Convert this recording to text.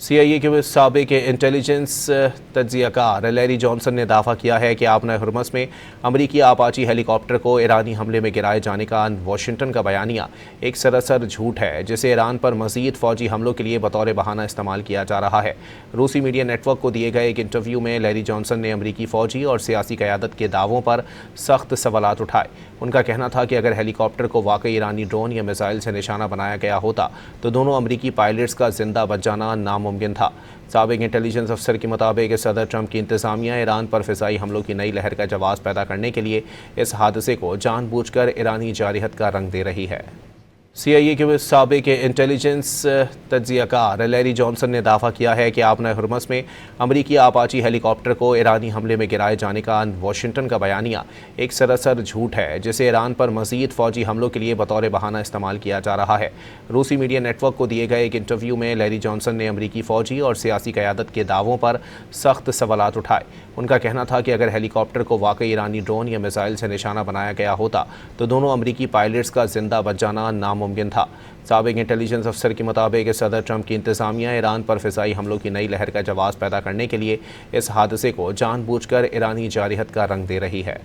CIA के साबिक intelligence तज्जिया car Larry Johnson ने दावा किया है कि आपना हुर्मस में अमरीकी आपाची हेलीकॉप्टर को ईरानी हमले में गिराए जाने का वाशिंगटन का बयानिया एक सरासर झूठ है, जिसे ईरान पर मज़ीद फ़ौजी हमलों के लिए बतौर बहाना इस्तेमाल किया जा रहा है। रूसी मीडिया नेटवर्क को दिए गए एक इंटरव्यू में लैरी जॉनसन ने अमरीकी फ़ौजी और सियासी क़यादत के दावों पर सख्त सवालात उठाए। उनका कहना था कि अगर हेलीकॉप्टर को वाकई ईरानी ड्रोन या मिसाइल से निशाना बनाया गया होता तो दोनों अमरीकी पायलट्स का जिंदा बच जाना नामुमकिन था। साबिक इंटेलिजेंस अफसर के मुताबिक सदर ट्रंप की इंतज़ामिया ईरान पर फ़िज़ाई हमलों की नई लहर का जवाब पैदा करने के लिए इस हादसे को जानबूझकर ईरानी जारहियत का रंग दे रही है। CIA के साबिक इंटेलिजेंस तज्जिया कार लैरी जॉनसन ने दावा किया है कि आपना हुर्मस में अमरीकी आपाची हेलीकॉप्टर को ईरानी हमले में गिराए जाने का वाशिंगटन का बयानिया एक सरासर झूठ है, जिसे ईरान पर मज़ीद फ़ौजी हमलों के लिए बतौर बहाना इस्तेमाल किया जा रहा है। रूसी मीडिया नेटवर्क को दिए गए एक इंटरव्यू में लैरी जॉनसन ने अमरीकी फ़ौजी और सियासी क़यादत के दावों पर सख्त सवालात उठाए। उनका कहना था कि अगर हेलीकॉप्टर को वाकई ईरानी ड्रोन या मिसाइल से निशाना बनाया गया होता तो दोनों अमरीकी पायलट्स का जिंदा बच जाना नामुमकिन था। साबिक इंटेलिजेंस अफसर के मुताबिक सदर ट्रंप की इंतज़ामिया ईरान पर फ़िज़ाई हमलों की नई लहर का जवाब पैदा करने के लिए इस हादसे को जानबूझकर ईरानी जारहियत का रंग दे रही है।